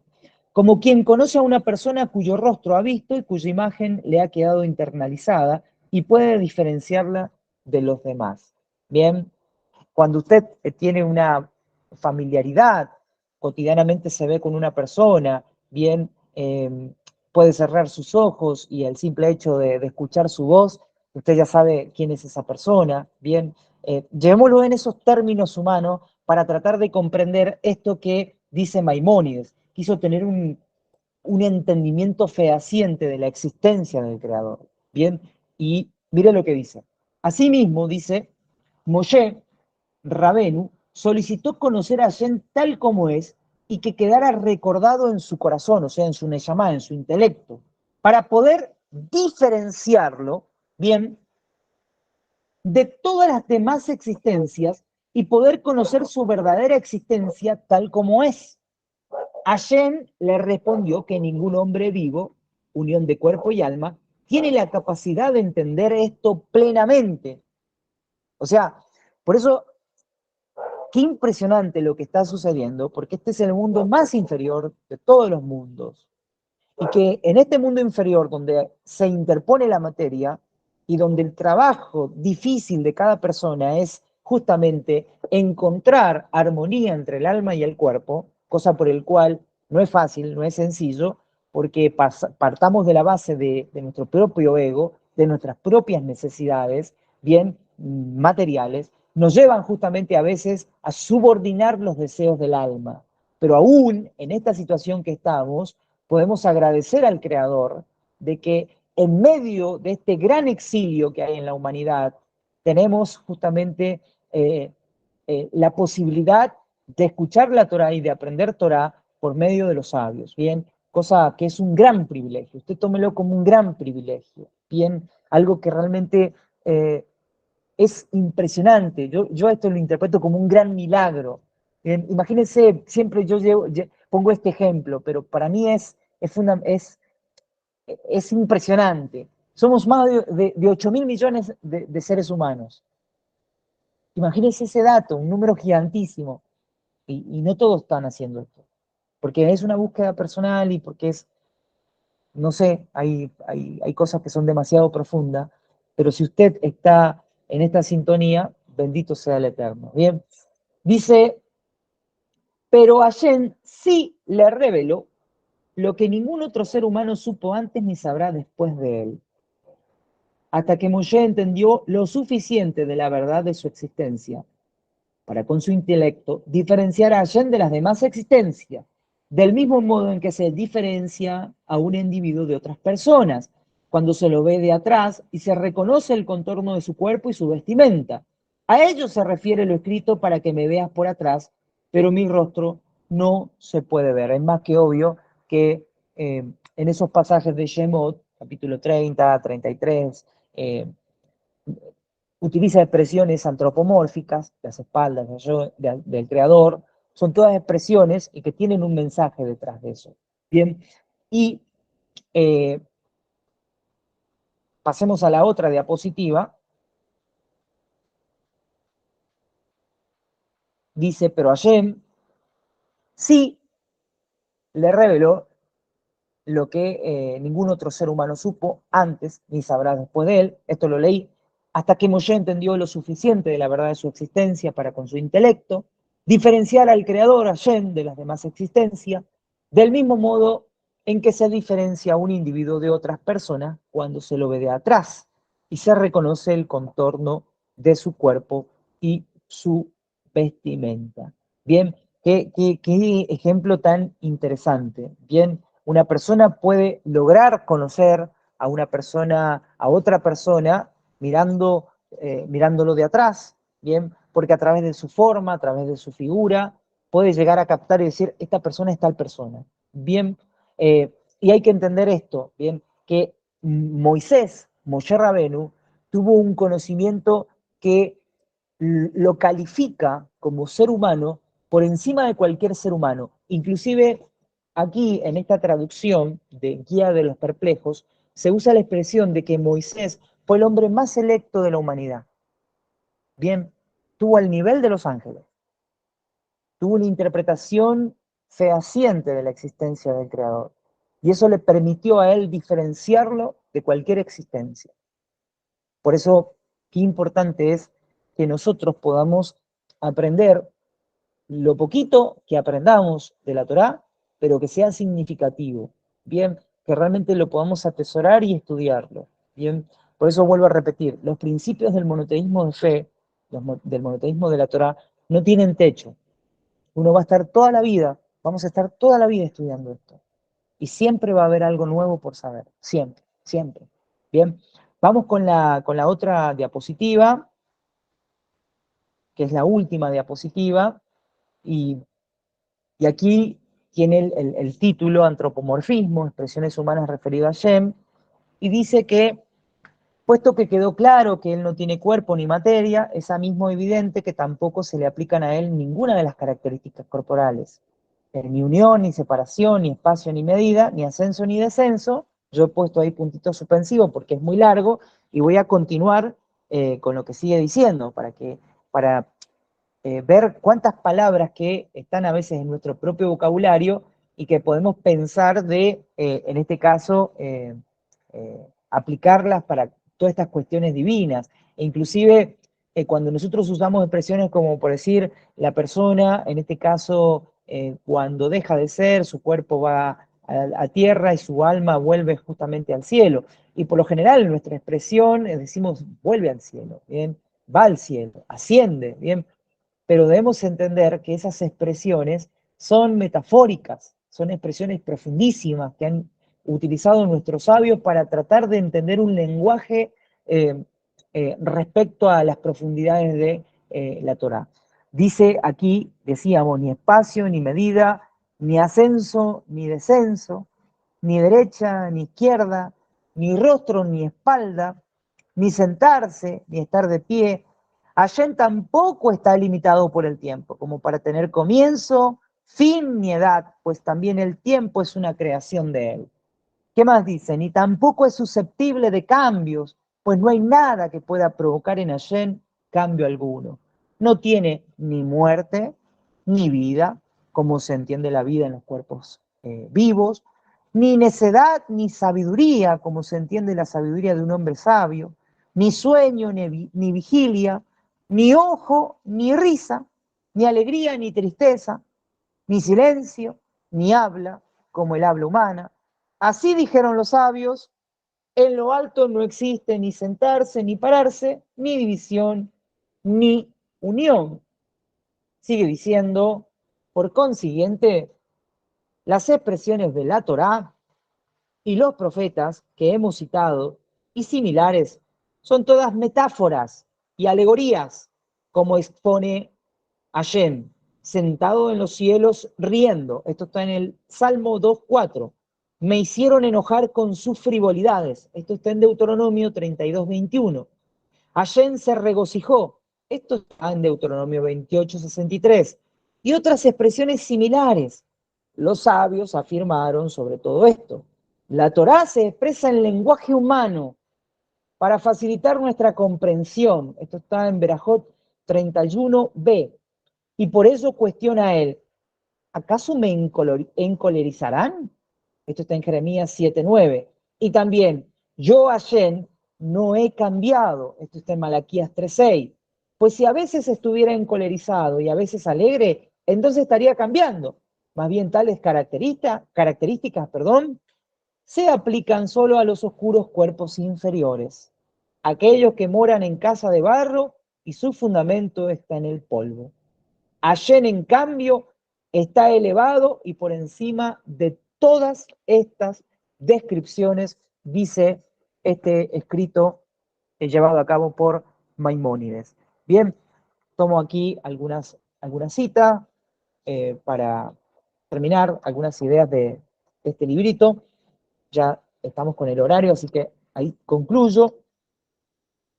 Como quien conoce a una persona cuyo rostro ha visto y cuya imagen le ha quedado internalizada y puede diferenciarla de los demás. Bien, cuando usted tiene una familiaridad, cotidianamente se ve con una persona, bien, puede cerrar sus ojos y el simple hecho de escuchar su voz, usted ya sabe quién es esa persona, bien. Llevémoslo en esos términos humanos para tratar de comprender esto que dice Maimónides. Quiso tener un entendimiento fehaciente de la existencia del Creador, bien. Y mire lo que dice. Asimismo, dice, Moshe Rabenu solicitó conocer a Hashem tal como es y que quedara recordado en su corazón, o sea, en su neshama, en su intelecto, para poder diferenciarlo, bien, de todas las demás existencias y poder conocer su verdadera existencia tal como es. Hashem le respondió que ningún hombre vivo, unión de cuerpo y alma, tiene la capacidad de entender esto plenamente. O sea, por eso qué impresionante lo que está sucediendo, porque este es el mundo más inferior de todos los mundos. Y que en este mundo inferior, donde se interpone la materia y donde el trabajo difícil de cada persona es justamente encontrar armonía entre el alma y el cuerpo, cosa por el cual no es fácil, no es sencillo, porque partamos de la base de nuestro propio ego, de nuestras propias necesidades, bien materiales, nos llevan justamente a veces a subordinar los deseos del alma. Pero aún en esta situación que estamos, podemos agradecer al Creador de que en medio de este gran exilio que hay en la humanidad, tenemos justamente la posibilidad de escuchar la Torah y de aprender Torah por medio de los sabios, ¿bien? Cosa que es un gran privilegio. Usted tómelo como un gran privilegio, ¿bien? Algo que realmente es impresionante. Yo esto lo interpreto como un gran milagro. Bien, imagínense, siempre pongo este ejemplo, pero para mí es impresionante. Somos más de 8 mil millones de seres humanos. Imagínense ese dato, un número gigantísimo. Y no todos están haciendo esto. Porque es una búsqueda personal y porque no sé, hay cosas que son demasiado profundas, pero si usted está en esta sintonía, bendito sea el Eterno. Bien, dice, pero Hashem sí le reveló lo que ningún otro ser humano supo antes ni sabrá después de él. Hasta que Moshe entendió lo suficiente de la verdad de su existencia para con su intelecto diferenciar a Hashem de las demás existencias, del mismo modo en que se diferencia a un individuo de otras personas, cuando se lo ve de atrás y se reconoce el contorno de su cuerpo y su vestimenta. A ello se refiere lo escrito para que me veas por atrás, pero mi rostro no se puede ver. Es más que obvio que en esos pasajes de Shemot, capítulo 30, 33, utiliza expresiones antropomórficas, las espaldas del creador, son todas expresiones y que tienen un mensaje detrás de eso. Bien, y pasemos a la otra diapositiva. Dice, pero Hashem sí le reveló lo que ningún otro ser humano supo antes, ni sabrá después de él. Esto lo leí. Hasta que Moshe entendió lo suficiente de la verdad de su existencia para con su intelecto, diferenciar al creador, Hashem, de las demás existencias, del mismo modo en que se diferencia un individuo de otras personas cuando se lo ve de atrás y se reconoce el contorno de su cuerpo y su vestimenta. Bien, qué ejemplo tan interesante. Bien, una persona puede lograr conocer a una persona, a otra persona, mirándolo de atrás, ¿bien? Porque a través de su forma, a través de su figura, puede llegar a captar y decir, esta persona es tal persona, ¿bien? Y hay que entender esto, ¿bien? Que Moshe Rabenu, tuvo un conocimiento que lo califica como ser humano por encima de cualquier ser humano. Inclusive aquí en esta traducción de Guía de los Perplejos se usa la expresión de que Moisés fue el hombre más selecto de la humanidad. Bien, tuvo al nivel de los ángeles, tuvo una interpretación fehaciente de la existencia del Creador. Y eso le permitió a él diferenciarlo de cualquier existencia. Por eso, qué importante es que nosotros podamos aprender lo poquito que aprendamos de la Torá, pero que sea significativo, bien, que realmente lo podamos atesorar y estudiarlo, bien. Por eso vuelvo a repetir, los principios del monoteísmo de fe, del monoteísmo de la Torá, no tienen techo. Uno va a estar toda la vida, vamos a estar toda la vida estudiando esto. Y siempre va a haber algo nuevo por saber, siempre, siempre. Bien, vamos con la otra diapositiva, que es la última diapositiva, y aquí tiene el título Antropomorfismo, expresiones humanas referidas a Shem, y dice que, puesto que quedó claro que él no tiene cuerpo ni materia, es a mismo evidente que tampoco se le aplican a él ninguna de las características corporales. Ni unión, ni separación, ni espacio, ni medida, ni ascenso, ni descenso. Yo he puesto ahí puntito suspensivo porque es muy largo y voy a continuar con lo que sigue diciendo para ver cuántas palabras que están a veces en nuestro propio vocabulario y que podemos pensar en este caso, aplicarlas para todas estas cuestiones divinas. E inclusive, cuando nosotros usamos expresiones como por decir, la persona, en este caso, cuando deja de ser, su cuerpo va a tierra y su alma vuelve justamente al cielo. Y por lo general, en nuestra expresión, decimos, vuelve al cielo, ¿bien? Va al cielo, asciende, ¿bien? Pero debemos entender que esas expresiones son metafóricas, son expresiones profundísimas que han utilizado nuestros sabios para tratar de entender un lenguaje respecto a las profundidades de la Torá. Dice aquí, decíamos, ni espacio, ni medida, ni ascenso, ni descenso, ni derecha, ni izquierda, ni rostro, ni espalda, ni sentarse, ni estar de pie. Hashem tampoco está limitado por el tiempo, como para tener comienzo, fin ni edad, pues también el tiempo es una creación de él. ¿Qué más dice? Ni tampoco es susceptible de cambios, pues no hay nada que pueda provocar en Hashem cambio alguno. No tiene ni muerte, ni vida, como se entiende la vida en los cuerpos vivos, ni necedad, ni sabiduría, como se entiende la sabiduría de un hombre sabio, ni sueño, ni vigilia, ni ojo, ni risa, ni alegría, ni tristeza, ni silencio, ni habla, como el habla humana. Así dijeron los sabios, en lo alto no existe ni sentarse, ni pararse, ni división, ni unión. Sigue diciendo, por consiguiente, las expresiones de la Torá y los profetas que hemos citado y similares son todas metáforas y alegorías, como expone Hashem, sentado en los cielos riendo. Esto está en el Salmo 2:4. Me hicieron enojar con sus frivolidades. Esto está en Deuteronomio 32:21. Hashem se regocijó. Esto está en Deuteronomio 28:63. Y otras expresiones similares. Los sabios afirmaron sobre todo esto. La Torá se expresa en lenguaje humano para facilitar nuestra comprensión. Esto está en Berajot 31b. Y por eso cuestiona a él, ¿acaso me encolerizarán? Esto está en Jeremías 7:9. Y también, yo Hashem no he cambiado. Esto está en Malaquías 3:6. Pues si a veces estuviera encolerizado y a veces alegre, entonces estaría cambiando. Más bien tales características, se aplican solo a los oscuros cuerpos inferiores, aquellos que moran en casa de barro y su fundamento está en el polvo. Hashem, en cambio, está elevado y por encima de todas estas descripciones, dice este escrito llevado a cabo por Maimónides. Bien, tomo aquí algunas citas para terminar, algunas ideas de este librito. Ya estamos con el horario, así que ahí concluyo.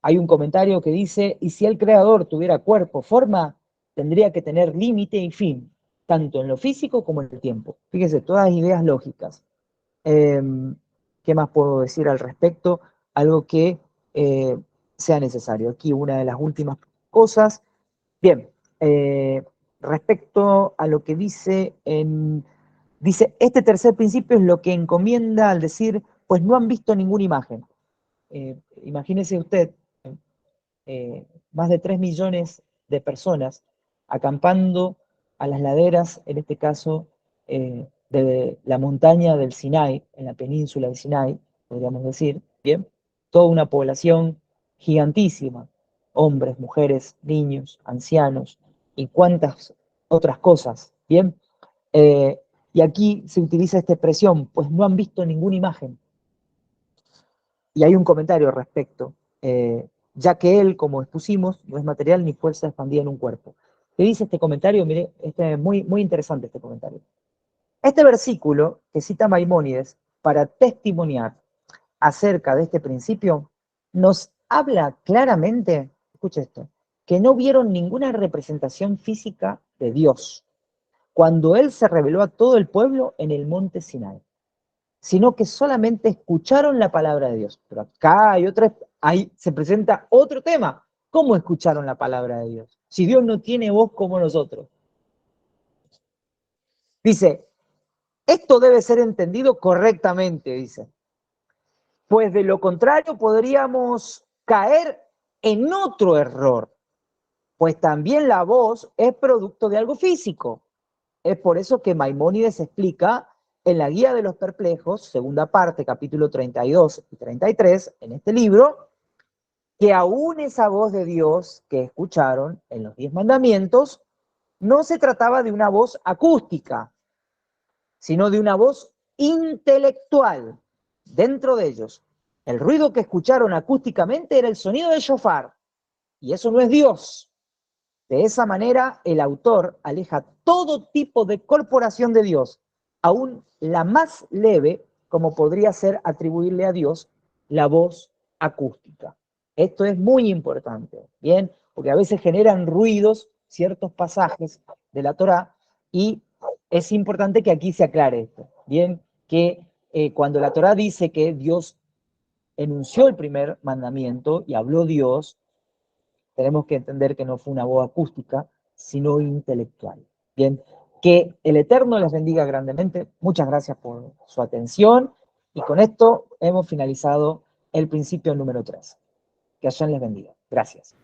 Hay un comentario que dice, y si el creador tuviera cuerpo, forma, tendría que tener límite y fin, tanto en lo físico como en el tiempo. Fíjese, todas ideas lógicas. ¿Qué más puedo decir al respecto? Algo que sea necesario. Aquí una de las últimas cosas. Bien, respecto a lo que dice dice, este tercer principio es lo que encomienda al decir, pues no han visto ninguna imagen. Imagínese usted, más de 3 millones de personas acampando a las laderas, en este caso, de la montaña del Sinai, en la península del Sinai, podríamos decir, ¿bien? Toda una población gigantísima, hombres, mujeres, niños, ancianos, y cuántas otras cosas, ¿bien? Eh, y aquí se utiliza esta expresión, pues no han visto ninguna imagen. Y hay un comentario al respecto, ya que él, como expusimos, no es material ni fuerza expandida en un cuerpo. ¿Qué dice este comentario? Mire, este es muy interesante este comentario. Este versículo que cita Maimónides para testimoniar acerca de este principio, nos habla claramente, escucha esto, que no vieron ninguna representación física de Dios cuando Él se reveló a todo el pueblo en el monte Sinai, sino que solamente escucharon la palabra de Dios. Pero acá hay otra, ahí se presenta otro tema. ¿Cómo escucharon la palabra de Dios? Si Dios no tiene voz como nosotros. Dice, esto debe ser entendido correctamente, dice. Pues de lo contrario podríamos caer en otro error, pues también la voz es producto de algo físico. Es por eso que Maimónides explica en la Guía de los Perplejos, segunda parte, capítulo 32 y 33, en este libro, que aún esa voz de Dios que escucharon en los 10 mandamientos, no se trataba de una voz acústica, sino de una voz intelectual dentro de ellos. El ruido que escucharon acústicamente era el sonido del shofar, y eso no es Dios. De esa manera, el autor aleja todo tipo de corporación de Dios, aún la más leve, como podría ser atribuirle a Dios la voz acústica. Esto es muy importante, ¿bien? Porque a veces generan ruidos ciertos pasajes de la Torá y es importante que aquí se aclare esto, ¿bien? Que cuando la Torá dice que Dios enunció el primer mandamiento y habló Dios, tenemos que entender que no fue una voz acústica, sino intelectual. Bien, que el Eterno les bendiga grandemente. Muchas gracias por su atención. Y con esto hemos finalizado el principio número 3. Que Hashem les bendiga. Gracias.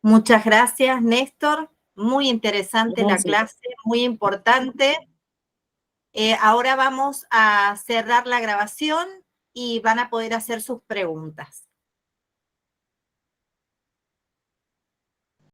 Muchas gracias, Néstor. Muy interesante la clase, muy importante. Ahora vamos a cerrar la grabación y van a poder hacer sus preguntas.